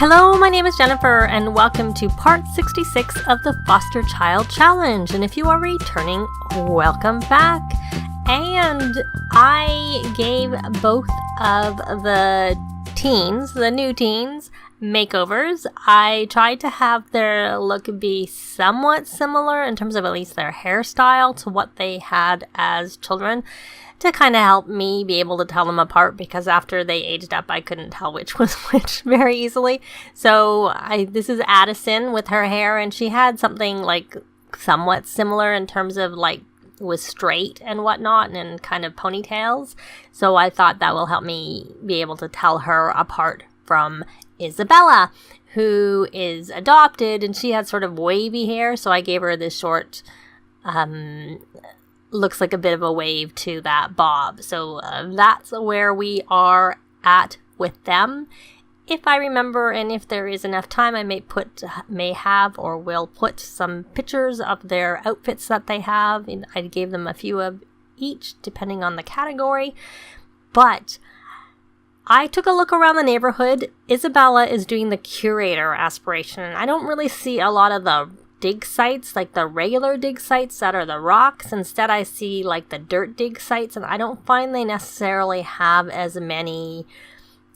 Hello, my name is Jennifer, and welcome to part 66 of the Foster Child Challenge. And if you are returning, welcome back. And I gave both of the teens, the new teens, makeovers. I tried to have their look be somewhat similar in terms of at least their hairstyle to what they had as children, to kind of help me be able to tell them apart, because after they aged up, I couldn't tell which was which very easily. So this is Addison with her hair, and she had something like somewhat similar in terms of like was straight and whatnot and kind of ponytails. So I thought that will help me be able to tell her apart from Isabella, who is adopted, and she had sort of wavy hair. So I gave her this short, looks like a bit of a wave to that bob. So that's where we are at with them. If I remember, and if there is enough time, I may have or will put some pictures of their outfits that they have. And I gave them a few of each, depending on the category. But I took a look around the neighborhood. Isabella is doing the curator aspiration. I don't really see a lot of the dig sites, like the regular dig sites that are the rocks. Instead, I see like the dirt dig sites, and I don't find they necessarily have as many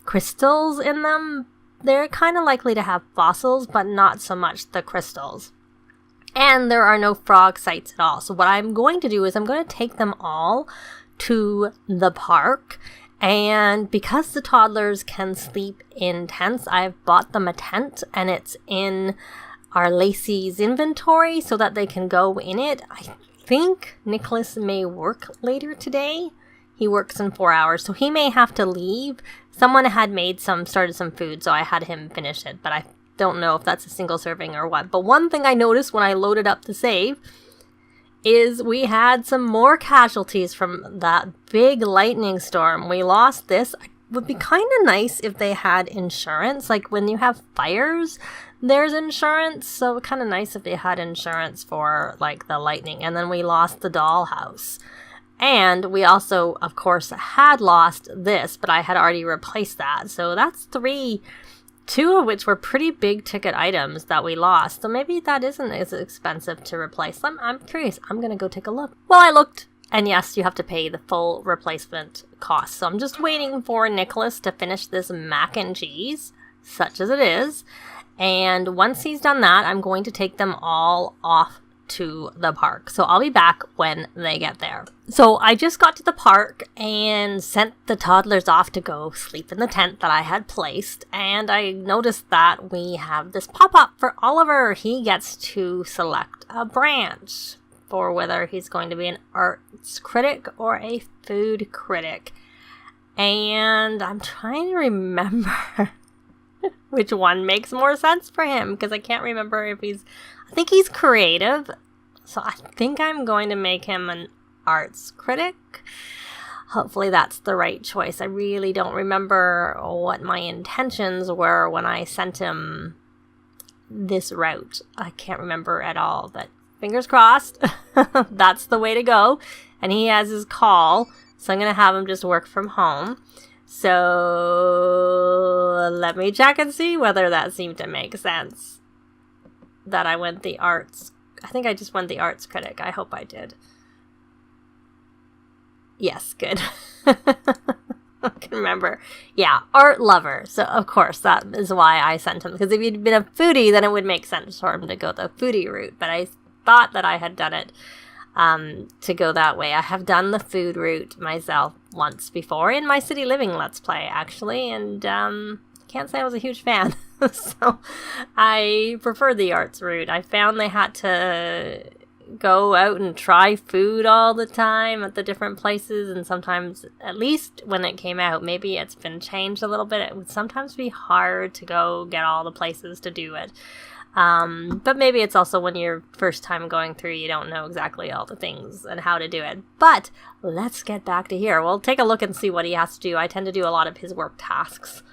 crystals in them. They're kind of likely to have fossils, but not so much the crystals. And there are no frog sites at all. So what I'm going to do is I'm going to take them all to the park. And because the toddlers can sleep in tents, I've bought them a tent, and it's in our Lacey's inventory so that they can go in it. I think Nicholas may work later today. He works in 4 hours, so he may have to leave. Someone had started some food, so I had him finish it, but I don't know if that's a single serving or what. But one thing I noticed when I loaded up the save is we had some more casualties from that big lightning storm. We lost this. It would be kind of nice if they had insurance. Like when you have fires, there's insurance. So kind of nice if they had insurance for like the lightning. And then we lost the dollhouse. And we also, of course, had lost this, but I had already replaced that. So that's two of which were pretty big ticket items that we lost. So maybe that isn't as expensive to replace. I'm curious. I'm going to go take a look. Well, I looked, and yes, you have to pay the full replacement cost. So I'm just waiting for Nicholas to finish this mac and cheese, such as it is. And once he's done that, I'm going to take them all off to the park. So I'll be back when they get there. So I just got to the park and sent the toddlers off to go sleep in the tent that I had placed. And I noticed that we have this pop-up for Oliver. He gets to select a branch for whether he's going to be an arts critic or a food critic. And I'm trying to remember which one makes more sense for him, because I can't remember if I think he's creative, so I think I'm going to make him an arts critic. Hopefully that's the right choice. I really don't remember what my intentions were when I sent him this route. I can't remember at all, but fingers crossed. That's the way to go. And he has his call, so I'm going to have him just work from home. So let me check and see whether that seemed to make sense. That I went the arts. I think I just went the arts critic. I hope I did. Yes, good. I can remember. Yeah, art lover. So, of course, that is why I sent him. Because if he'd been a foodie, then it would make sense for him to go the foodie route. But I thought that I had done it to go that way. I have done the food route myself once before in my City Living Let's Play, actually. And can't say I was a huge fan. So I prefer the arts route. I found they had to go out and try food all the time at the different places, and sometimes, at least when it came out, maybe it's been changed a little bit, it would sometimes be hard to go get all the places to do it. But maybe it's also when you're first time going through, you don't know exactly all the things and how to do it. But let's get back to here. We'll take a look and see what he has to do. I tend to do a lot of his work tasks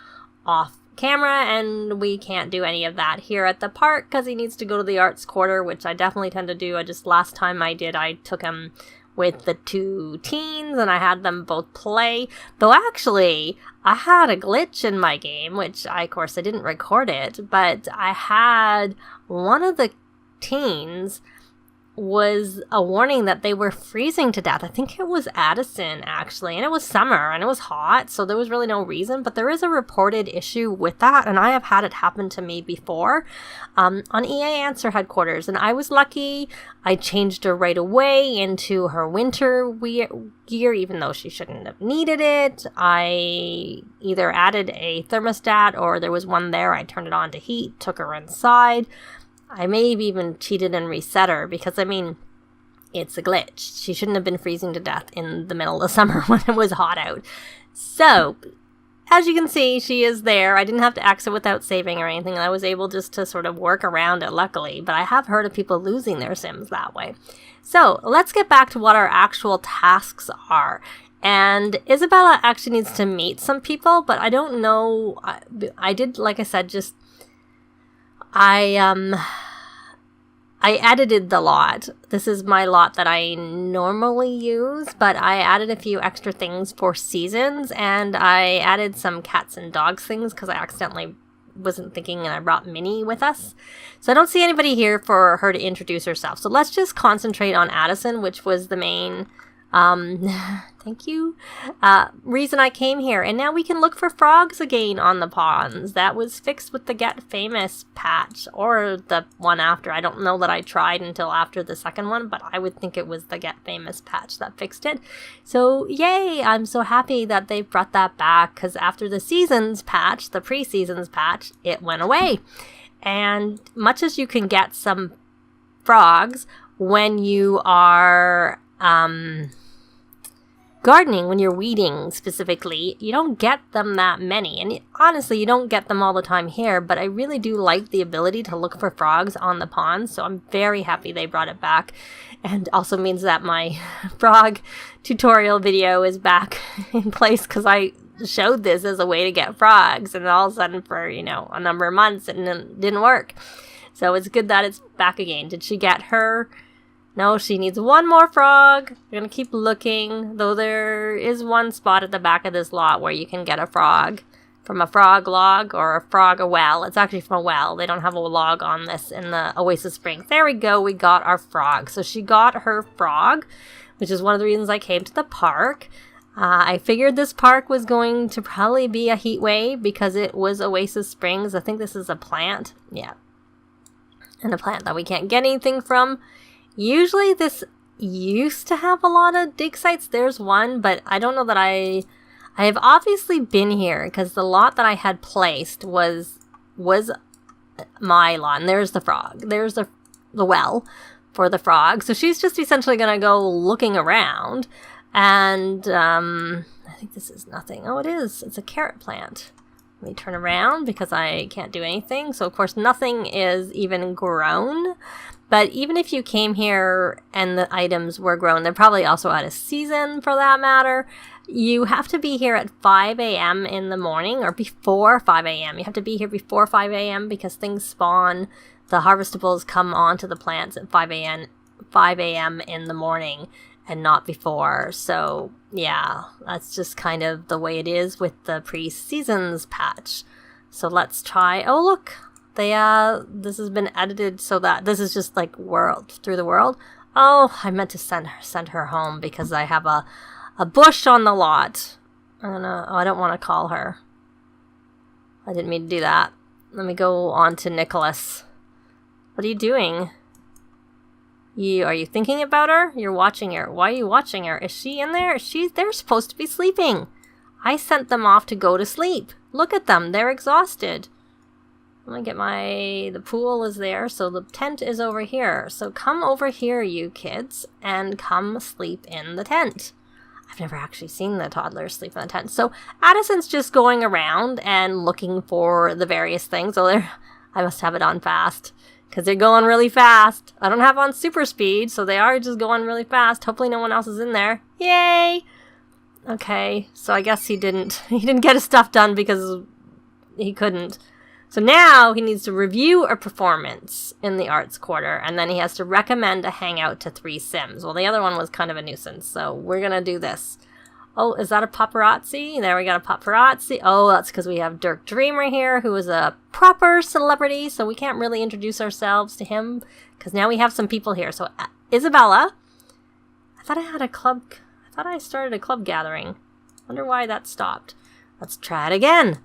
off camera, and we can't do any of that here at the park because he needs to go to the arts quarter, which I definitely tend to do. Last time I did, I took him with the two teens, and I had them both play. Though actually, I had a glitch in my game, which of course I didn't record it, but I had one of the teens was a warning that they were freezing to death. I think it was Addison, actually, and it was summer and it was hot, so there was really no reason, but there is a reported issue with that, and I have had it happen to me before on EA Answer headquarters, and I was lucky. I changed her right away into her winter gear, even though she shouldn't have needed it. I either added a thermostat, or there was one there, I turned it on to heat, took her inside. I may have even cheated and reset her because, I mean, it's a glitch. She shouldn't have been freezing to death in the middle of the summer when it was hot out. So, as you can see, she is there. I didn't have to exit without saving or anything. I was able just to sort of work around it, luckily. But I have heard of people losing their Sims that way. So, let's get back to what our actual tasks are. And Isabella actually needs to meet some people, but I don't know. I did, like I said, just... I edited the lot. This is my lot that I normally use, but I added a few extra things for seasons, and I added some cats and dogs things because I accidentally wasn't thinking, and I brought Minnie with us. So I don't see anybody here for her to introduce herself. So let's just concentrate on Addison, which was the main... thank you. Reason I came here. And now we can look for frogs again on the ponds. That was fixed with the Get Famous patch, or the one after. I don't know that I tried until after the second one, but I would think it was the Get Famous patch that fixed it. So yay, I'm so happy that they brought that back, because after the seasons patch, the pre-seasons patch, it went away. And much as you can get some frogs when you are gardening, when you're weeding specifically, you don't get them that many. And honestly, you don't get them all the time here, but I really do like the ability to look for frogs on the pond, so I'm very happy they brought it back. And also means that my frog tutorial video is back in place, because I showed this as a way to get frogs, and all of a sudden for, you know, a number of months, and it didn't work. So it's good that it's back again. Did she get her? No, she needs one more frog. We're going to keep looking, though there is one spot at the back of this lot where you can get a frog from a frog log, or a frog, a well. It's actually from a well. They don't have a log on this in the Oasis Springs. There we go. We got our frog. So she got her frog, which is one of the reasons I came to the park. I figured this park was going to probably be a heat wave because it was Oasis Springs. I think this is a plant. Yeah. And a plant that we can't get anything from. Usually this used to have a lot of dig sites. There's one, but I don't know that I have obviously been here, because the lot that I had placed was my lot. And there's the frog. There's the well for the frog. So she's just essentially going to go looking around. And I think this is nothing. Oh, it is. It's a carrot plant. Let me turn around because I can't do anything. So, of course, nothing is even grown. But even if you came here and the items were grown, they're probably also out of season for that matter. You have to be here at 5 a.m. in the morning, or before 5 a.m. You have to be here before 5 a.m. because things spawn. The harvestables come onto the plants at 5 a.m. in the morning and not before. So, yeah, that's just kind of the way it is with the pre-seasons patch. So let's try. Oh, look. This has been edited so that this is just like through the world. Oh, I meant to send her home because I have a bush on the lot. I don't want to call her. I didn't mean to do that. Let me go on to Nicholas. What are you doing? Are you thinking about her? You're watching her. Why are you watching her? Is she in there? They're supposed to be sleeping. I sent them off to go to sleep. Look at them. They're exhausted. Let me get the pool is there, so the tent is over here. So come over here, you kids, and come sleep in the tent. I've never actually seen the toddlers sleep in the tent. So Addison's just going around and looking for the various things. So I must have it on fast, because they're going really fast. I don't have on super speed, so they are just going really fast. Hopefully no one else is in there. Yay! Okay, so I guess he didn't get his stuff done because he couldn't. So now he needs to review a performance in the arts quarter, and then he has to recommend a hangout to 3 Sims. Well, the other one was kind of a nuisance, so we're going to do this. Oh, is that a paparazzi? There, we got a paparazzi. Oh, that's because we have Dirk Dreamer here, who is a proper celebrity, so we can't really introduce ourselves to him, because now we have some people here. So, Isabella. I thought I started a club gathering. Wonder why that stopped. Let's try it again.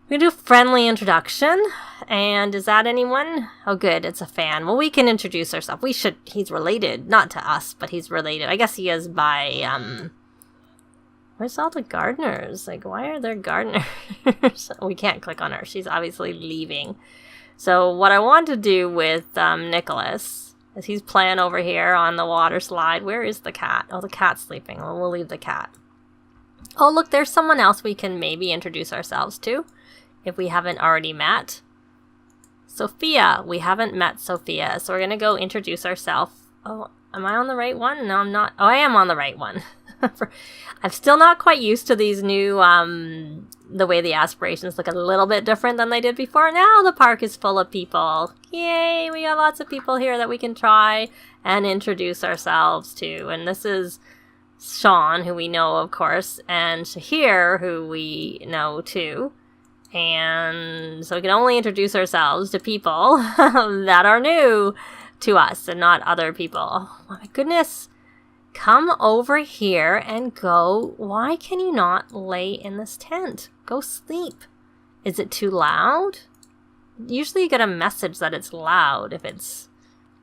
We do friendly introduction. And is that anyone? Oh, good. It's a fan. Well, we can introduce ourselves. He's related. Not to us, but he's related. I guess he is by, where's all the gardeners? Like, why are there gardeners? We can't click on her. She's obviously leaving. So what I want to do with Nicholas is he's playing over here on the water slide. Where is the cat? Oh, the cat's sleeping. Well, we'll leave the cat. Oh, look, there's someone else we can maybe introduce ourselves to if we haven't already met. Sophia. We haven't met Sophia, so we're going to go introduce ourselves. Oh, am I on the right one? No, I'm not. Oh, I am on the right one. I'm still not quite used to these new, the way the aspirations look a little bit different than they did before. Now the park is full of people. Yay, we got lots of people here that we can try and introduce ourselves to. And this is Sean, who we know, of course, and Shahir, who we know too. And so we can only introduce ourselves to people that are new to us and not other people. Oh my goodness. Come over here and go. Why can you not lay in this tent? Go sleep. Is it too loud? Usually you get a message that it's loud if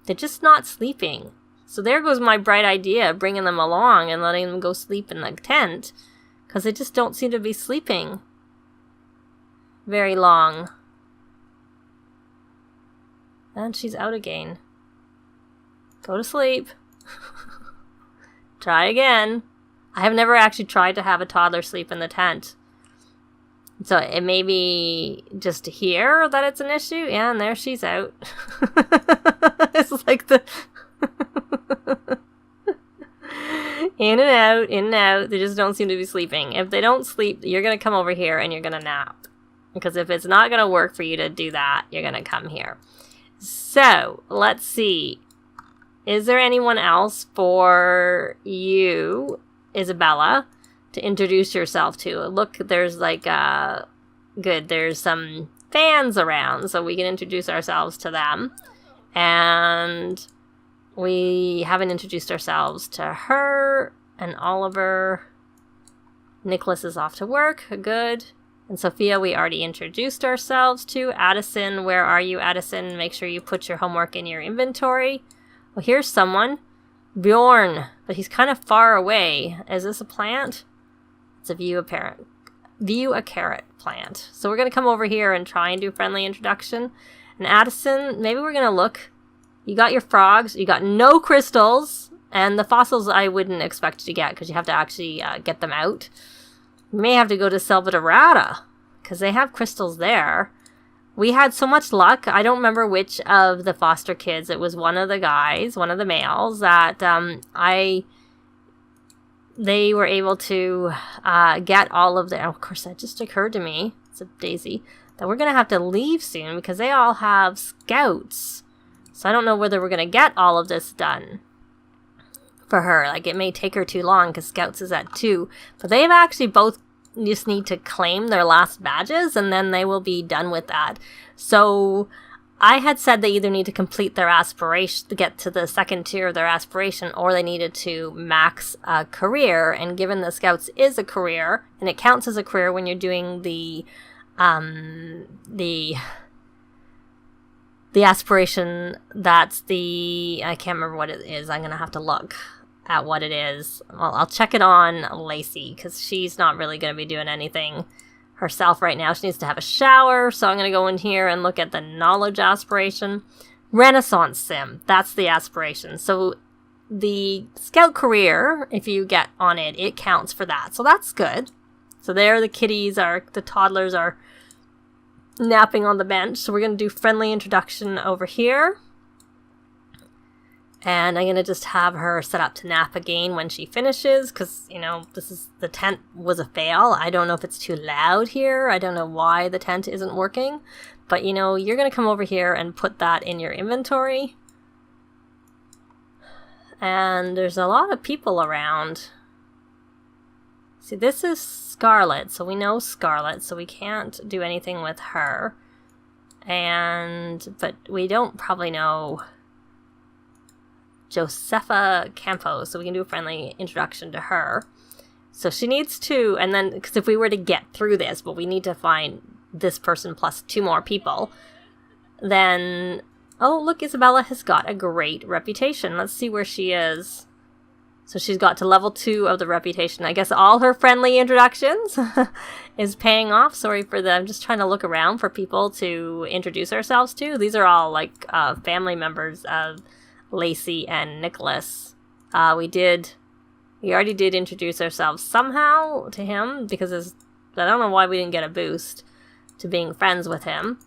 they're just not sleeping. So there goes my bright idea of bringing them along and letting them go sleep in the tent, because they just don't seem to be sleeping very long. And she's out again. Go to sleep. Try again. I have never actually tried to have a toddler sleep in the tent. So it may be just here that it's an issue. Yeah, and there she's out. It's like the... in and out, in and out. They just don't seem to be sleeping. If they don't sleep, you're going to come over here and you're going to nap. Because if it's not going to work for you to do that, you're going to come here. So, let's see. Is there anyone else for you, Isabella, to introduce yourself to? Look, there's like, good, there's some fans around, so we can introduce ourselves to them. And we haven't introduced ourselves to her and Oliver. Nicholas is off to work, good. And Sophia, we already introduced ourselves to. Addison, where are you, Addison? Make sure you put your homework in your inventory. Well, here's someone. Bjorn, but he's kind of far away. Is this a plant? It's a view a carrot plant. So we're going to come over here and try and do friendly introduction. And Addison, maybe we're going to look. You got your frogs. You got no crystals. And the fossils I wouldn't expect you to get because you have to actually get them out. You may have to go to Selvadorada because they have crystals there. We had so much luck. I don't remember which of the foster kids. It was one of the guys, one of the males, that they were able to get all of the... Of course, that just occurred to me. It's a daisy. That we're going to have to leave soon because they all have scouts. So I don't know whether we're going to get all of this done for her. Like, it may take her too long because scouts is at 2. But they've actually both just need to claim their last badges and then they will be done with that. So I had said they either need to complete their aspiration to get to the second tier of their aspiration, or they needed to max a career. And given the scouts is a career and it counts as a career when you're doing the aspiration, that's the, I can't remember what it is. I'm going to have to look at what it is. Well, I'll check it on Lacey because she's not really going to be doing anything herself right now. She needs to have a shower, so I'm going to go in here and look at the knowledge aspiration. Renaissance sim, that's the aspiration. So the scout career, if you get on it, it counts for that. So that's good. So there the kitties are, the toddlers are napping on the bench. So we're going to do friendly introduction over here. And I'm going to just have her set up to nap again when she finishes, because, the tent was a fail. I don't know if it's too loud here. I don't know why the tent isn't working. But, you're going to come over here and put that in your inventory. And there's a lot of people around. See, this is Scarlet, so we know Scarlet, so we can't do anything with her. But we don't probably know Josefa Campos, so we can do a friendly introduction to her. So she needs to, and then, because if we were to get through this, but we need to find this person plus 2 more people, then, oh, look, Isabella has got a great reputation. Let's see where she is. So she's got to level 2 of the reputation. I guess all her friendly introductions is paying off. Sorry for I'm just trying to look around for people to introduce ourselves to. These are all, like, family members of Lacey and Nicholas. We already did introduce ourselves somehow to him, because I don't know why we didn't get a boost to being friends with him.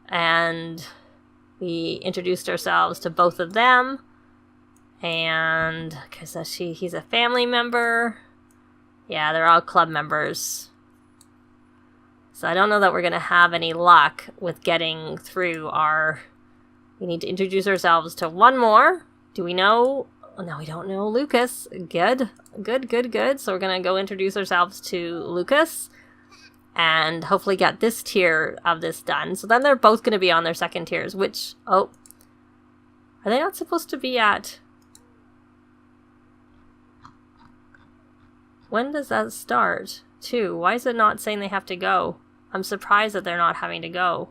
And we introduced ourselves to both of them. And because he's a family member. Yeah, they're all club members. So I don't know that we're going to have any luck with getting through we need to introduce ourselves to one more. Do we know? Oh, no, we don't know Lucas. Good. So we're going to go introduce ourselves to Lucas and hopefully get this tier of this done. So then they're both going to be on their second tiers, which, are they not supposed to be at... When does that start, too? Why is it not saying they have to go? I'm surprised that they're not having to go.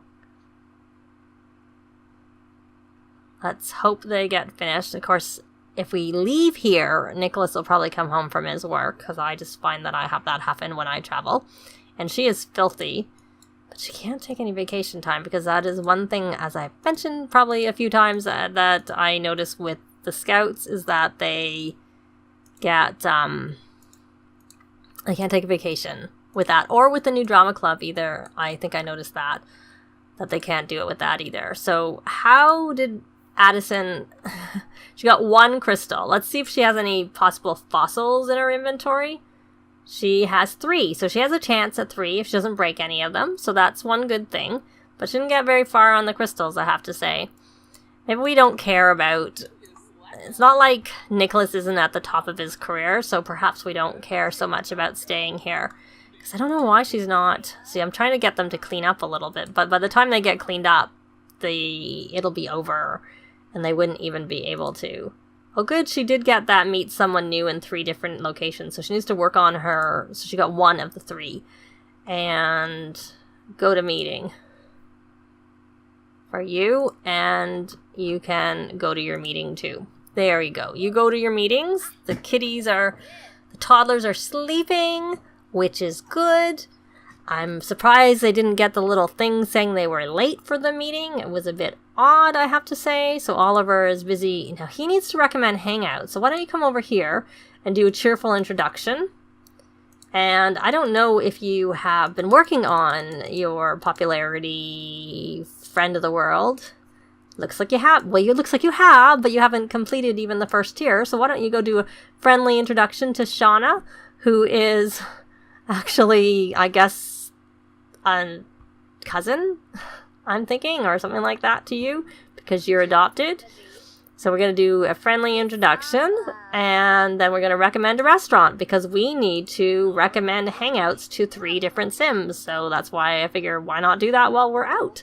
Let's hope they get finished. Of course, if we leave here, Nicholas will probably come home from his work, because I just find that I have that happen when I travel. And she is filthy, but she can't take any vacation time, because that is one thing, as I've mentioned probably a few times, that I notice with the scouts, is that they get, they can't take a vacation with that, or with the new drama club either. I think I noticed that they can't do it with that either. So how did Addison... She got 1 crystal. Let's see if she has any possible fossils in her inventory. She has 3, so she has a chance at 3 if she doesn't break any of them. So that's one good thing. But she didn't get very far on the crystals, I have to say. Maybe we don't care about... It's not like Nicholas isn't at the top of his career, so perhaps we don't care so much about staying here. Because I don't know why she's not... See, I'm trying to get them to clean up a little bit, but by the time they get cleaned up, it'll be over, and they wouldn't even be able to. Oh, good, she did get that meet someone new in 3 different locations, so she needs to work on her... So she got 1 of the 3. And go to meeting for you, and you can go to your meeting too. There you go. You go to your meetings. The toddlers are sleeping, which is good. I'm surprised they didn't get the little thing saying they were late for the meeting. It was a bit odd, I have to say. So Oliver is busy. Now, he needs to recommend Hangouts. So why don't you come over here and do a cheerful introduction? And I don't know if you have been working on your popularity friend of the world. Looks like you have. Well, it looks like you have, but you haven't completed even the first tier. So why don't you go do a friendly introduction to Shauna, who is actually, I guess, a cousin, I'm thinking, or something like that to you, because you're adopted. So we're going to do a friendly introduction, and then we're going to recommend a restaurant, because we need to recommend Hangouts to 3 different Sims. So that's why I figure, why not do that while we're out?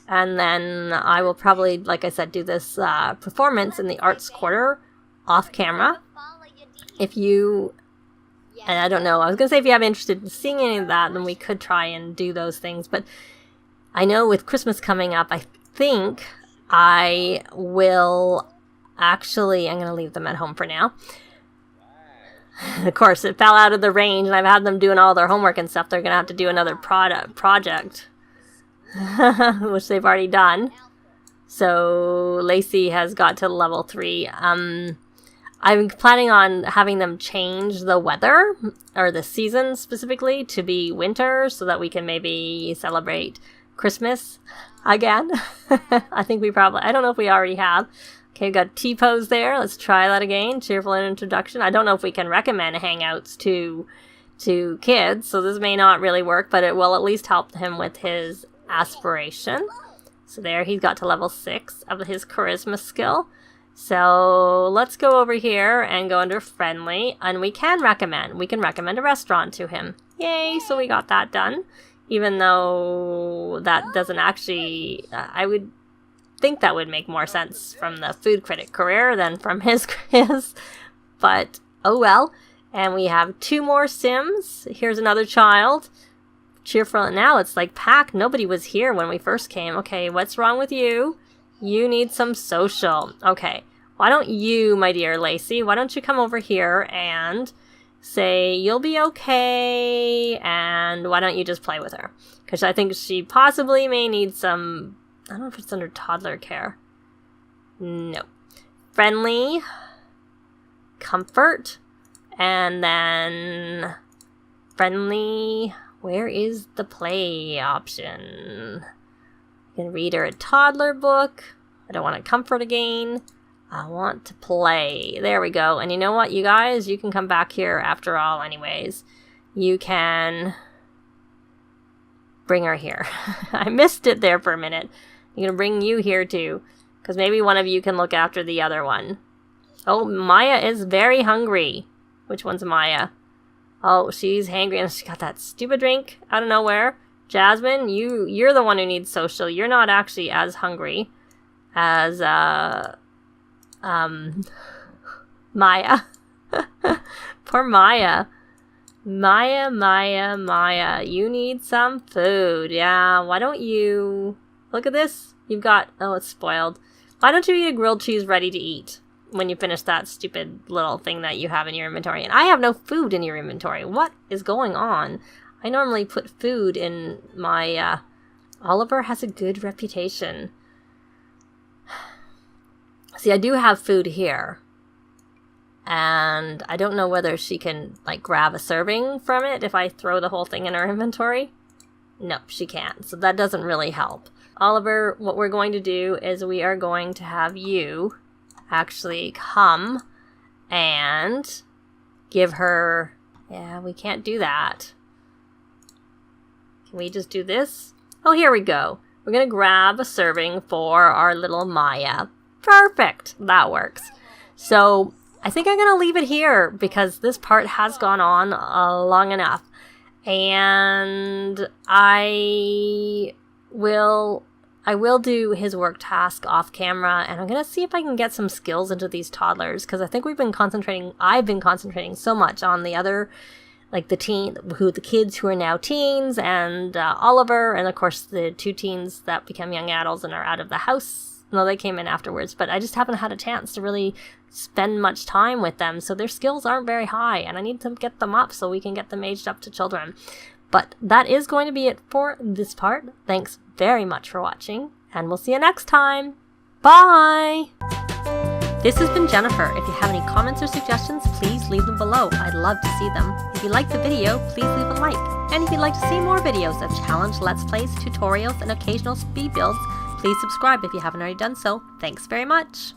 And then I will probably, like I said, do this performance in the Arts Quarter off camera. If you, and I don't know, I was going to say if you have interested in seeing any of that, then we could try and do those things. But I know with Christmas coming up, I think I will actually, I'm going to leave them at home for now. Of course, it fell out of the range, and I've had them doing all their homework and stuff. They're going to have to do another project. Which they've already done. So Lacey has got to level 3. I'm planning on having them change the weather, or the season specifically, to be winter, so that we can maybe celebrate Christmas again. I think we probably, I don't know if we already have. Okay, we've got T-pose there. Let's try that again. Cheerful introduction. I don't know if we can recommend hangouts to kids, so this may not really work, but it will at least help him with his aspiration. So there, he's got to level 6 of his charisma skill. So let's go over here and go under friendly, and we can recommend a restaurant to him. Yay, so we got that done. Even though that doesn't actually, I would think that would make more sense from the food critic career than from his, but oh well. And we have 2 more Sims. Here's another child. Cheerful. Now it's like packed. Nobody was here when we first came. Okay, what's wrong with you? You need some social. Okay, why don't you, my dear Lacey, why don't you come over here and say you'll be okay, and why don't you just play with her? Because I think she possibly may need some, I don't know if it's under toddler care. No. Friendly, comfort, and then friendly, where is the play option? You can read her a toddler book. I don't want to comfort again. I want to play. There we go. And you know what, you guys? You can come back here after all anyways. You can bring her here. I missed it there for a minute. I'm going to bring you here too, because maybe one of you can look after the other one. Oh, Maya is very hungry. Which one's Maya? Oh, she's hangry and she got that stupid drink out of nowhere. Jasmine, you're the one who needs social. You're not actually as hungry as Maya. Poor Maya. Maya, you need some food. Yeah, why don't you look at this? You've got, oh, it's spoiled. Why don't you eat a grilled cheese ready to eat when you finish that stupid little thing that you have in your inventory? And I have no food in your inventory. What is going on? I normally put food in my, Oliver has a good reputation. See, I do have food here. And I don't know whether she can, like, grab a serving from it if I throw the whole thing in her inventory. Nope, she can't. So that doesn't really help. Oliver, what we're going to do is we are going to have you actually come and give her... Yeah, we can't do that. Can we just do this? Oh, here we go. We're going to grab a serving for our little Maya. Perfect. That works. So I think I'm going to leave it here because this part has gone on long enough. And I will do his work task off camera, and I'm going to see if I can get some skills into these toddlers, because I think I've been concentrating so much on the other, like the kids who are now teens, and Oliver, and of course the 2 teens that become young adults and are out of the house. No, they came in afterwards, but I just haven't had a chance to really spend much time with them, so their skills aren't very high, and I need to get them up so we can get them aged up to children. But that is going to be it for this part. Thanks very much for watching, and we'll see you next time. Bye! This has been Jennifer. If you have any comments or suggestions, please leave them below. I'd love to see them. If you liked the video, please leave a like. And if you'd like to see more videos of challenge, let's plays, tutorials, and occasional speed builds, please subscribe if you haven't already done so. Thanks very much.